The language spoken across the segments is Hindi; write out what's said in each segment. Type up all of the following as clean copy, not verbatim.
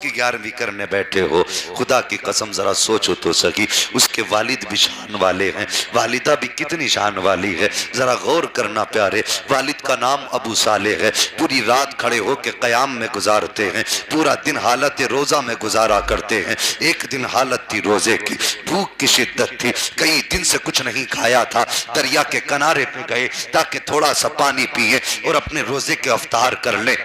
की 11वीं करने बैठे हो, खुदा की कसम जरा सोचो तो सही, उसके वालिद भी शान वाले हैं, वालिदा भी कितनी शान वाली है, जरा गौर करना प्यारे। वालिद का नाम अबू साले है, पूरी रात खड़े होकर कयाम में गुजारते हैं, पूरा दिन हालत रोजा में गुजारा करते हैं। एक दिन हालत थी रोजे की, भूख की शिद्दत थी, कई दिन से कुछ नहीं खाया था, दरिया के किनारे पे गए ताकि थोड़ा सा पानी पिए और अपने रोजे के अफ्तार कर ले।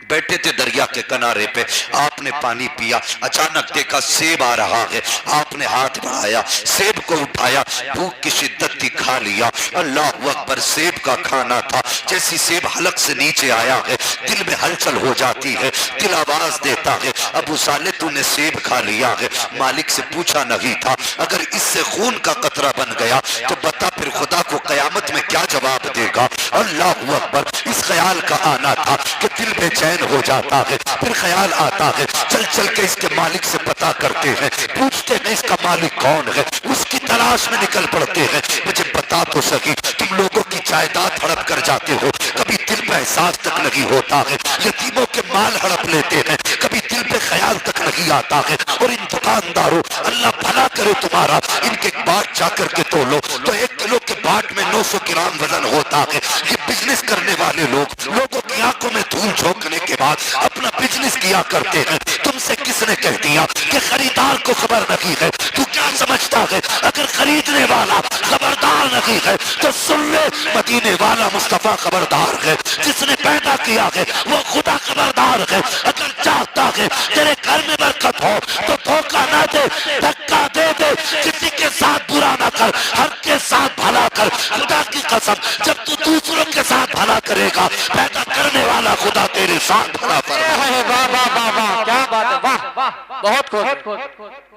बैठे थे दरिया के किनारे पे, आपने पानी पिया, अचानक देखा सेब आ रहा है, आपने हाथ बढ़ाया, सेब को उठाया, भूख की शिद्दत थी, खा लिया। अल्लाह अकबर, सेब का खाना था, जैसी सेब हलक से नीचे आया है दिल में हलचल हो जाती है, दिल आवाज देता है, अबू साले तूने सेब खा लिया है। मालिक से पूछा नहीं था, अगर इससे खून का कतरा बन गया तो बता फिर खुदा को कयामत में क्या जवाब देगा। अल्लाह अकबर, इस ख्याल का आना था कि दिल बेचैन हो जाता है, फिर ख्याल आता है, चल चल के इसके मालिक से पता करते हैं, पूछते हैं इसका मालिक कौन है, उसकी तलाश में निकल पड़ते हैं। मुझे बता तो सकी, तुम लोगों की जायदाद हड़प कर जाते हो, कभी दिल पे एहसास तक नहीं होता है, यतीमों के माल हड़प लेते हैं, कभी दिल पे ख्याल तक नहीं आता है। और इन दुकानदारों, अल्लाह भला करे तुम्हारा, इनके बाट जाकर के तोलो तो 1 किलो के बाट में 900 ग्राम वजन होता है। ये बिजनेस करने वाले लोग लोगों की आंखों में धूल झोंकने के बाद अपना बिजनेस किया करते हैं। तुमसे किसने कह दिया कि खरीदार को खबर नहीं है? तू क्या समझता है? अगर खरीदने वाला खबरदार नहीं है तो सुन ले, मदीने वाला मुस्तफा खबरदार है, जिसने पैदा किया है वो खुदा खबरदार है। अगर चाहता है तेरे घर में बरकत हो तो धोखा ना दे, धक्का दे दे, किसी के साथ बुरा ना कर, हर के साथ भला कर। खुदा की कसम, जब तू दूसरों के साथ भला करेगा, पैदा करने वाला खुदा तेरे साथ भला करेगा। वाह वाह वाह वाह, क्या बात है, वाह वाह, बहुत खूब,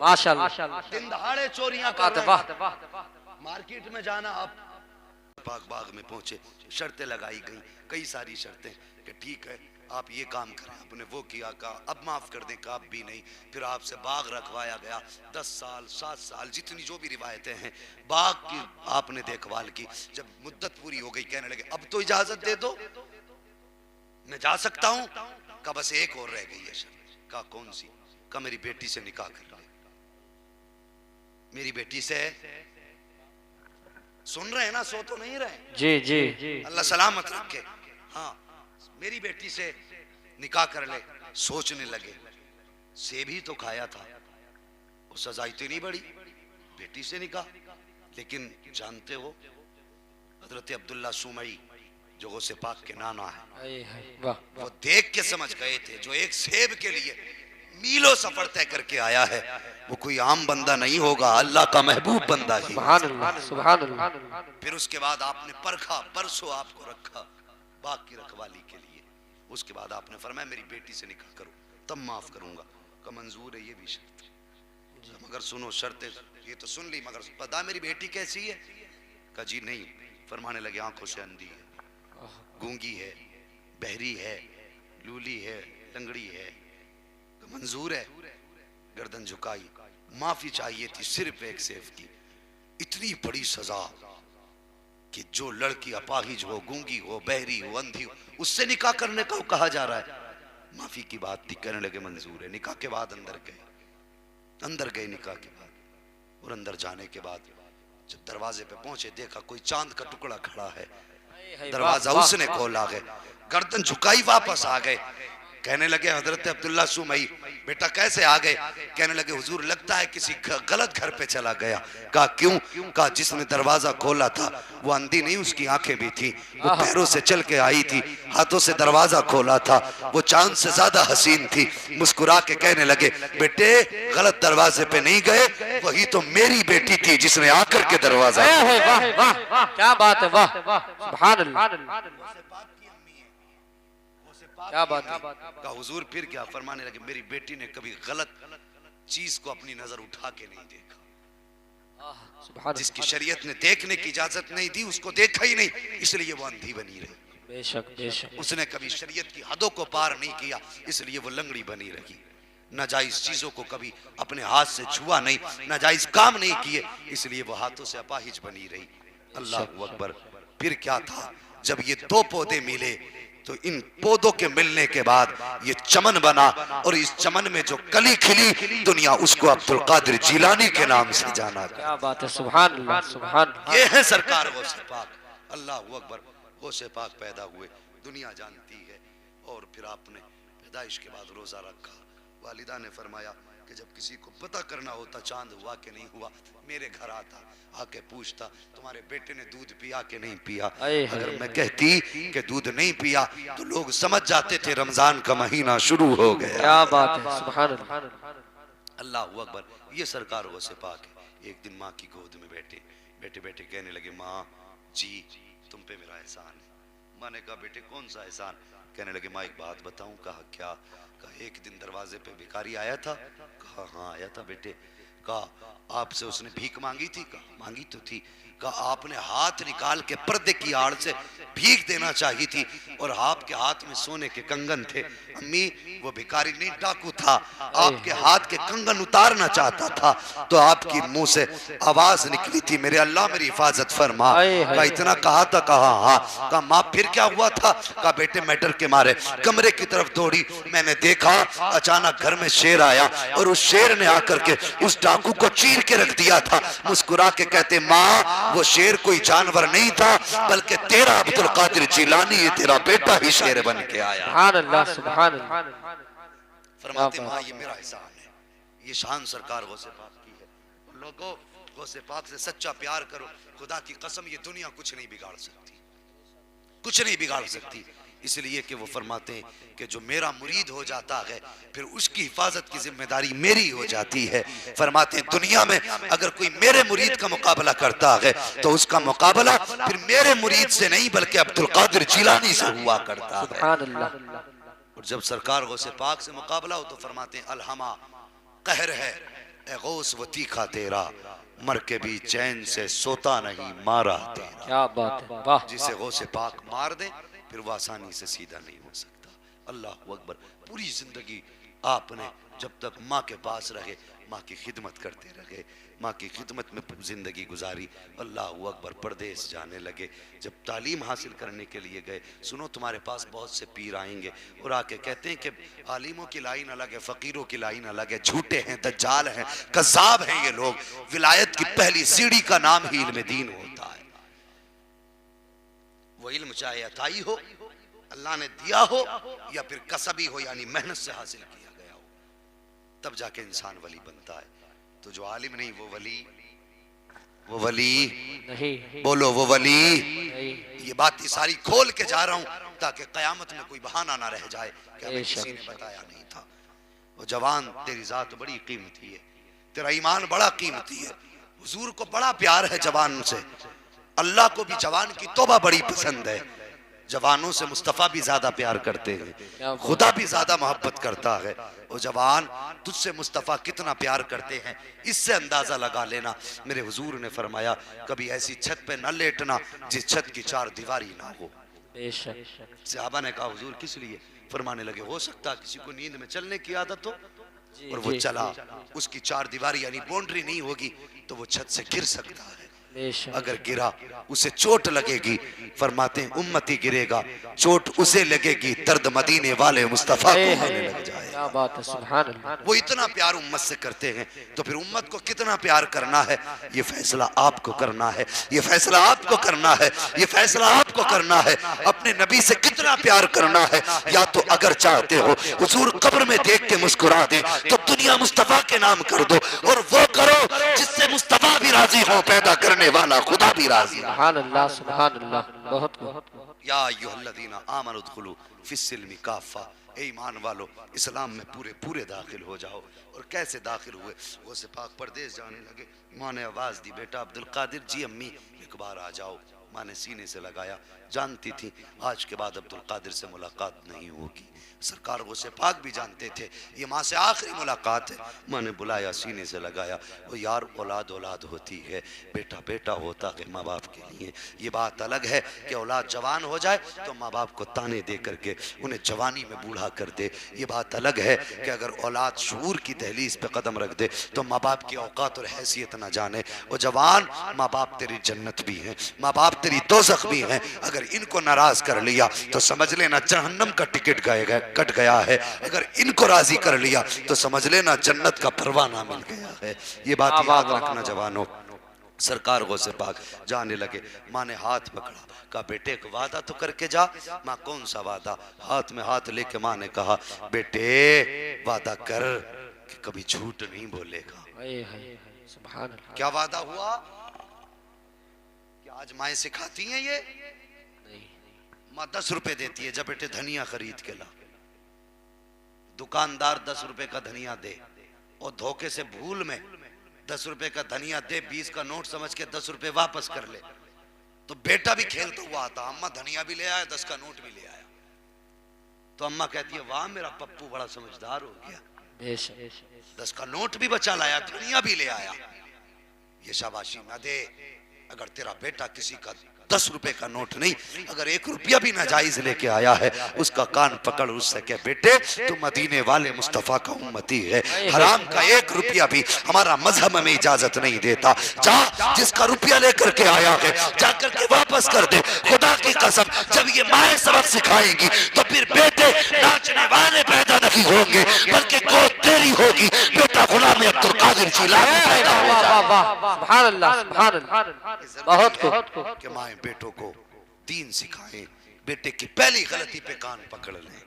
माशाल्लाह। दिन दहाड़े चोरियां कर रहे हैं, मार्केट में जाना, आप बाग में पहुंचे, शर्तें लगाई गई, कई सारी शर्तें कि ठीक है आप ये काम करें, आपने वो किया, कहा अब माफ कर दें, कहा अब भी नहीं। फिर आपसे बाग रखवाया गया, 10 साल 7 साल जितनी जो भी रिवायतें हैं, बाग की आपने देखभाल की। जब मुद्दत पूरी हो गई, कहने लगे अब तो इजाजत दे दो, मैं जा सकता हूं। कहा बस एक और रह गई है शर्त। कहा कौन सी? कहा मेरी बेटी से निकाह कर ले। मेरी बेटी से, सुन रहे हैं ना, सो तो नहीं रहे? जी जी, अल्लाह सलामत रखे। हाँ, मेरी बेटी से निकाह कर ले। सोचने लगे, सेब ही तो खाया था, वो सजा इतनी बड़ी, बेटी से निकाह। लेकिन जानते हो, हजरत अब्दुल्ला सुमई जो गौसे पाक के नाना है, वो देख के समझ गए थे, जो एक सेब के लिए मीलों सफर तय करके आया है वो कोई आम बंदा नहीं होगा, अल्लाह का महबूब बंदा ही। सुभान अल्लाह, सुभान अल्लाह। फिर उसके बाद आपने परखा, परसों आपको रखा बाग की रखवाली के लिए। उसके बाद आपने फरमाया मेरी बेटी से निकाह करो तब माफ करूंगा। का मंजूर है, ये भी शर्त है, मगर सुनो शर्तें, ये तो सुन ली, मगर पता मेरी बेटी कैसी है? का जी नहीं। फरमाने लगे आंखों से अंधी है, गूंगी है, बहरी है, लूली है, लंगड़ी है। मंजूर है? गर्दन झुकाई, माफी चाहिए थी सिर्फ एक सेफ की। इतनी बड़ी सजा कि जो लड़की अपाहिज हो, गूंगी हो, बहरी हो, अंधी हो, उससे निकाह करने को कहा जा रहा है। माफी की बात थी, कहने लगे मंजूर है। निकाह के बाद अंदर गए निकाह के बाद, और अंदर जाने के बाद जब दरवाजे पे पहुंचे, देखा कोई चांद का टुकड़ा खड़ा है। दरवाजा उसने खोला है, गर्दन झुकाई, वापस आ गए। कहने लगे हजरत अब्दुल्ला सुमई बेटा कैसे आ गए? कहने लगे हुजूर लगता है किसी गलत घर पे चला गया। कहा क्यों? कहा जिसने दरवाजा खोला था वो अंधी नहीं, उसकी आंखें भी थी, वो पैरों से चल के आई थी, हाथों से दरवाजा खोला था, वो चांद से ज्यादा हसीन थी। मुस्कुरा के कहने लगे बेटे गलत दरवाजे पे नहीं गए, वही तो मेरी बेटी थी जिसने आकर के दरवाजा। वाह वाह, क्या बात है, वाह सुभान अल्लाह, क्या बात है। का हुजूर फिर क्या? फरमाने लगे मेरी बेटी ने कभी गलत चीज को अपनी नजर उठा के नहीं देखा, जिसकी शरीयत ने देखने की इजाजत नहीं दी उसको देखा ही नहीं, इसलिए वो अंधी बनी रही। बेशक बेशक, उसने कभी शरीयत की हदों को पार नहीं किया, इसलिए वो लंगड़ी बनी रही। नाजायज चीजों को कभी अपने हाथ से छुआ नहीं, नाजायज काम नहीं किए, इसलिए वो हाथों से अपाहिज बनी रही। अल्लाह अकबर। फिर क्या था? जब ये 2 पौधे मिले, तो इन पौधों के मिलने के बाद ये चमन बना, और इस चमन में जो कली खिली दुनिया उसको अब्दुल कादिर जिलानी के नाम से जाना गया। क्या बात है, सुभान अल्लाह, सुभान अल्लाह। ये है सरकार गौसे पाक, अल्लाह अकबर। गौसे पाक पैदा हुए, दुनिया जानती है। और फिर आपने पैदाइश के बाद रोजा रखा। वालिदा ने फरमाया कि जब किसी को पता करना होता चांद हुआ कि नहीं हुआ, मेरे घर आता, आके पूछता तुम्हारे बेटे ने दूध पिया कि नहीं पिया। अगर मैं कहती कि दूध नहीं पिया तो लोग समझ जाते थे रमजान का महीना शुरू हो गया। क्या बात है, सुभान अल्लाह। अल्लाह अकबर। ये सरकार गौसे पाक है। एक दिन माँ की गोद में बैठे बैठे बैठे कहने लगे, माँ जी तुम पे मेरा एहसान है। माँ ने कहा बेटे कौन सा एहसान? कहने लगे माँ एक बात बताऊं। कहा क्या? कहा एक दिन दरवाजे पे भिखारी आया था। कहा हाँ आया था बेटे। कहा आपसे उसने भीख मांगी थी? कहा मांगी तो थी। कहा आपने हाथ निकाल के पर्दे की आड़ से भीख देना चाहिए थी, और आपके हाथ में सोने के कंगन थे। अम्मी वो भिखारी नहीं डाकू था, आपके हाथ के कंगन उतारना चाहता था तो आपकी मुंह से आवाज निकली थी, मेरे अल्लाह मेरी हिफाजत फरमा। का इतना कहा था? कहा हाँ। कहा माँ फिर क्या हुआ था? कहा बेटे मैं डर के मारे कमरे की तरफ दौड़ी, मैंने देखा अचानक घर में शेर आया और उस शेर ने आकर के उस डाकू को चीर के रख दिया था। मुस्कुरा के कहते माँ वो शेर कोई जानवर नहीं था बल्कि तेरा अब्दुल कादिर जिलानी, ये तेरा बेटा ही शेर बन के आया। सुभान अल्लाह, सुभान अल्लाह। फरमाते माँ ये मेरा एहसान है। ये शान सरकार गौसे पाक की है। लोगों गौसे पाक से सच्चा प्यार करो, खुदा की कसम ये दुनिया कुछ नहीं बिगाड़ सकती, कुछ नहीं बिगाड़ सकती। इसलिए कि वो फरमाते हैं कि जो मेरा मुरीद हो जाता है फिर उसकी हिफाजत की जिम्मेदारी मेरी हो जाती है। फरमाते हैं दुनिया में अगर कोई मेरे मुरीद का मुकाबला करता है तो उसका मुकाबला फिर मेरे मुरीद से नहीं बल्कि अब्दुल कादिर जिलानी से हुआ करता है। सुभान अल्लाह। और जब सरकार गौसे पाक से मुकाबला हो तो फरमाते हैं अलहमा कहर है ए गौस वो तीखा तेरा, मर के भी चैन से सोता नहीं मारा तेरा। क्या बात है, वाह। जिसे गौसे पाक मार दे फिर वो आसानी से सीधा नहीं हो सकता। अल्लाह अकबर। पूरी जिंदगी आपने जब तक माँ के पास रहे माँ की खिदमत करते रहे, माँ की खिदमत में जिंदगी गुजारी। अल्लाह अकबर। परदेश जाने लगे, जब तालीम हासिल करने के लिए गए, सुनो तुम्हारे पास बहुत से पीर आएंगे और आके कहते हैं कि आलिमों की लाइन अलग है, फ़कीरों की लाइन अलग है, झूठे हैं, दज्जाल हैं, कज़्ज़ाब हैं ये लोग। विलायत की पहली सीढ़ी का नाम ही इल्म दीन होता है। वो इल्म चाहे अताई हो, अल्लाह ने दिया हो, या फिर कसबी हो यानी मेहनत से हासिल किया गया हो, तब जाके इंसान वली बनता है। तो जो आलिम नहीं वो वली नहीं, बोलो वो वली नहीं। ये बात सारी खोल के जा रहा हूं ताकि कयामत में कोई बहाना ना रह जाए कि हमें किसी ने बताया नहीं था। वो जवान तेरी जात बड़ी कीमती है, तेरा ईमान बड़ा कीमती है, हुजूर को बड़ा प्यार है जवान से, अल्लाह को भी जवान की तौबा बड़ी पसंद है। जवानों से मुस्तफ़ा भी ज्यादा प्यार करते हैं, खुदा भी ज्यादा मोहब्बत करता है। वो जवान तुझसे मुस्तफ़ा कितना प्यार करते हैं इससे अंदाजा लगा लेना। मेरे हुजूर ने फरमाया कभी ऐसी छत पे न लेटना जिस छत की चार दीवारी ना हो। सहाबा ने कहा हुजूर किस लिए? फरमाने लगे हो सकता किसी को नींद में चलने की आदत हो और वो चला, उसकी चार दीवारी यानी बाउंड्री नहीं होगी तो वो छत से गिर सकता है। अगर गिरा उसे चोट लगेगी, फरमाते हैं उम्मती गिरेगा चोट उसे लगेगी, दर्द मदीने वाले मुस्तफा को होने लग जाए। क्या बात है, सुभान अल्लाह। वो इतना प्यार उम्मत से करते हैं तो फिर उम्मत को कितना प्यार करना है ये फैसला आपको करना है, ये फैसला आपको करना है, ये फैसला आपको करना है। अपने नबी से कितना प्यार करना है, या तो अगर चाहते हो हुजूर कब्र में देख के मुस्कुरा दे तो दुनिया मुस्तफा के नाम कर दो, और वो करो जिससे मुस्तफा भी राजी हो, पैदा करने वाला खुदा भी राजी। सुभान अल्लाह, सुभान अल्लाह। बहुत या अय्युहल्लज़ीना आमनु उद्खुलू फिस्सिल्मि काफ़ा, ए ईमान वालो इस्लाम में पूरे पूरे दाखिल हो जाओ। और कैसे दाखिल हुए? वो से पाक परदेश जाने लगे, माँ ने आवाज़ दी बेटा अब्दुल कादिर जी अम्मी एक बार आ जाओ। माँ ने सीने से लगाया, जानती थी आज के बाद अब्दुल कादिर से मुलाकात नहीं होगी। सरकार वो से पाक भी जानते थे ये माँ से आखिरी मुलाकात है। माँ ने बुलाया, सीने से लगाया, वो यार औलाद औलाद होती है, बेटा बेटा होता है माँ बाप के लिए। ये बात अलग है कि औलाद जवान हो जाए तो माँ बाप को ताने दे करके उन्हें जवानी में बूढ़ा कर दे। ये बात अलग है कि अगर औलाद शूर की दहलीज पे कदम रख दे तो माँ बाप की औकात और हैसियत ना जाने। वो जवान माँ बाप तेरी जन्नत भी हैं, माँ बाप तेरी दोज़ख भी हैं, अगर इनको नाराज कर लिया तो समझ लेना जहन्नम का टिकट कट गया है, अगर इनको राजी कर लिया तो समझ लेना जन्नत का परवाना मिल गया है। ये बात याद रखना जवानों। सरकार गौसे पाक जाने लगे, माँ ने हाथ पकड़ा, कहा बेटे एक वादा तो करके जा। माँ कौन सा वादा? हाथ में हाथ लेके माँ ने कहा बेटे वादा कर कि कभी झूठ नहीं बोलेगा। सुभान अल्लाह। क्या वादा हुआ? क्या आज माएँ सिखाती हैं ये? माँ 10 रुपए देती है, जब बेटे धनिया खरीद के ला। दुकानदार 10 रुपए का धनिया दे और धोखे से भूल में 10 रुपए का धनिया दे 20 का नोट समझ के 10 रुपए वापस कर ले, तो बेटा भी खेलता हुआ आता, अम्मा धनिया भी ले आया 10 का नोट भी ले आया। तो अम्मा कहती है वाह मेरा पप्पू बड़ा समझदार हो गया, 10 का नोट भी बचा लाया, धनिया भी ले आया। ये शाबाशी ना दे। अगर तेरा बेटा किसी का 10 रुपए का नोट नहीं, अगर 1 रुपया भी नाजायज लेके आया है, उसका कान पकड़ उससे कह बेटे तू मदीने वाले मुस्तफा का उम्मती है, हराम का 1 रुपया भी हमारा मजहब में इजाजत नहीं देता। जा जिसका रुपया लेकर के आया है जाकर के वापस कर दे। खुदा की कसम जब ये माएँ सबक सिखाएंगी तो फिर बेटे नाचने वाले पैदा नहीं होंगे, बल्कि गोद तेरी होगी। बेटा गुलाम अब्दुल कादिर जिलानी पैदा होगा। सुभान अल्लाह, सुभान अल्लाह। बहुत खूब। कि माएँ बेटों को दीन सिखाएं, बेटे की पहली गलती पे कान पकड़ लें।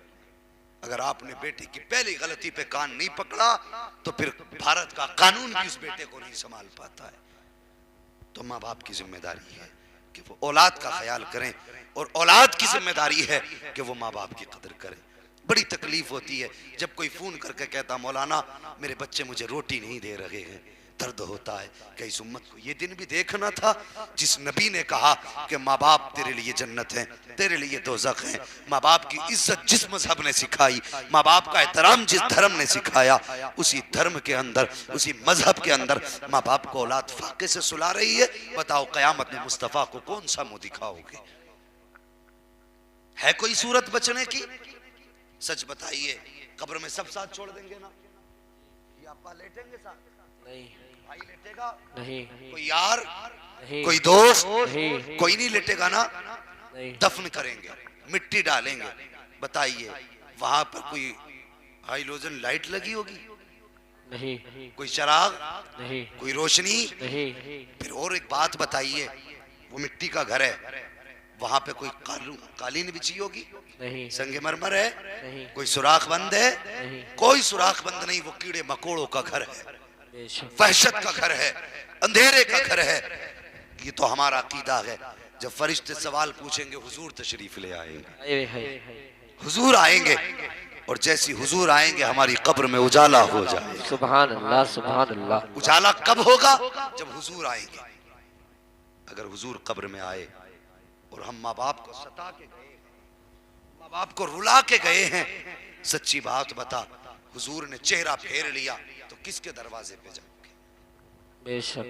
अगर आपने बेटे की पहली गलती पे कान नहीं पकड़ा तो फिर भारत का कानून भी उस बेटे को नहीं संभाल पाता है। तो माँ बाप की जिम्मेदारी है कि वो औलाद का ख्याल करें, और औलाद की जिम्मेदारी है कि वो माँ बाप की कदर करें। बड़ी तकलीफ होती है जब कोई फोन करके कहता मौलाना मेरे बच्चे मुझे रोटी नहीं दे रहे हैं। दर्द होता है कि इस उम्मत को ये दिन भी देखना था जिस नबी ने कहा कि माँ बाप तेरे लिए जन्नत है, तेरे लिए दोज़ख है। माँ बाप की इज्जत जिस मजहब ने सिखाई, माँ बाप का एहतराम जिस धर्म ने सिखाया, उसी धर्म के अंदर, उसी मजहब के अंदर माँ बाप को औलाद फाके से सुला रही है। बताओ क़यामत में मुस्तफ़ा को कौन सा मुंह दिखाओगे? है कोई सूरत बचने की? सच बताइए, कब्र में सब साथ छोड़ देंगे ना? ये आपा लेटेंगे साथ? नहीं। भाई लेटेगा? नहीं। कोई यार? नहीं। कोई दोस्त? नहीं। कोई नहीं लेटेगा ना? नहीं। दफन करेंगे, मिट्टी डालेंगे। बताइए वहां पर कोई हाइलोजन लाइट लगी होगी? नहीं। कोई चिराग? नहीं। कोई रोशनी? नहीं। फिर और एक बात बताइए, वो मिट्टी का घर है, वहां पे कोई कालीन बिछी होगी? नहीं। संगमरमर है? नहीं। कोई सुराख बंद है? नहीं। कोई सुराख बंद नहीं। वो कीड़े मकोड़ों का घर है, बेशक। वहशत का घर है, अंधेरे का घर है। ये तो हमारा अकीदा है। जब फरिश्ते सवाल पूछेंगे हुजूर तशरीफ ले आएंगे, हुजूर आएंगे, और जैसी हुजूर आएंगे हमारी कब्र में उजाला हो जाए। सुभान अल्लाह, सुभान अल्लाह। उजाला कब होगा? जब हुजूर आएंगे। अगर हुजूर कब्र में आए और हम माँ बाप को सता के गए, माँ बाप को रुला के गए हैं, सच्ची बात बता, हुजूर ने चेहरा फेर लिया तो किसके दरवाजे पे जाओगे? बेशक।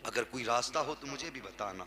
अगर कोई रास्ता हो तो मुझे भी बताना।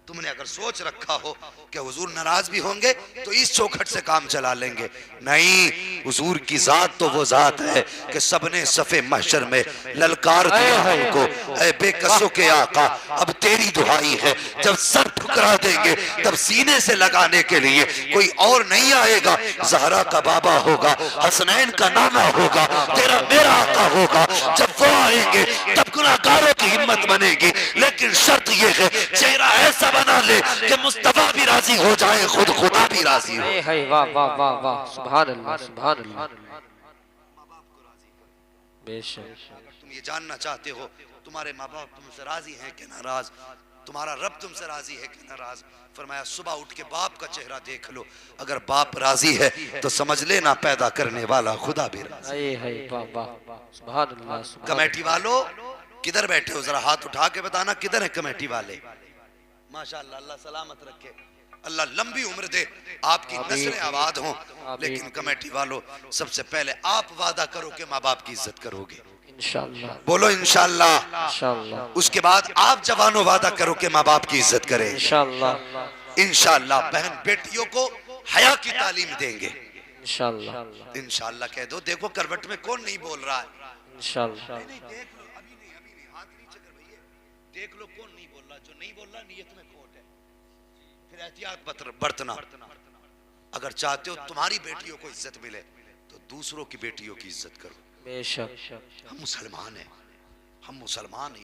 तुमने अगर सोच रखा हो कि हुजूर नाराज भी होंगे तो इस चौखट से काम चला लेंगे, नहीं। हुजूर की जात तो वो जात है कि सबने सफे महशर में ललकार दिया हमको, ऐ बेकसों के आका अब तेरी दुहाई है। जब सब ठुकरा देंगे तब सीने से लगाने के लिए कोई और नहीं आएगा। जहरा का बाबा होगा, हसनैन का नाना होगा, तेरा मेरा आका होगा। जब वो आएंगे तब गुनाहगारों की हिम्मत बनेगी, लेकिन शर्त ये है चेहरा ऐसा बना ले कि मुस्तफा भी राजी हो जाए, खुद खुदा भी राजी हो। वाह वाह वाह वाह, सुभान अल्लाह, सुभान अल्लाह। बेशक। तुम ये जानना चाहते हो तुम्हारे माँ बाप तुमसे राजी हैं कि नाराज, तुम्हारा रब तुमसे राजी है कि नाराज, फरमाया सुबह उठ के बाप का चेहरा देख लो। अगर बाप राजी है तो समझ लेना पैदा करने वाला खुदा भी राजी है। वाह वाह वाह, सुभान अल्लाह, सुभान। कमेटी वालों किधर बैठे हो? जरा हाथ उठा के बताना किधर है कमेटी वाले? माशाअल्लाह, अल्लाह सलामत रखे, अल्लाह लंबी उम्र दे, आपकी नस्लें आबाद हों। लेकिन कमेटी वालों सबसे पहले आप वादा करो कि माँ बाप की इज्जत करोगे, इंशाअल्लाह। बोलो इंशाअल्लाह। इंशाअल्लाह। उसके बाद आप जवानों वादा करो कि माँ बाप की इज्जत करें, इंशाअल्लाह। इंशाअल्लाह। बहन बेटियों को हया की तालीम देंगे, इंशाअल्लाह। इंशाअल्लाह कह दो। देखो करवट में कौन नहीं बोल रहा है? इंशाअल्लाह। देख लो, अभी नहीं, हाथ नीचे कर भैया, देख लो कौन नहीं बोल रहा। जो नहीं बोल रहा नीयत में खोट है। फिर एहतियात बरतना। अगर चाहते हो तुम्हारी बेटियों को इज्जत मिले तो दूसरों की बेटियों की इज्जत करो। बेशक हम मुसलमान हैं, हम मुसलमान हैं।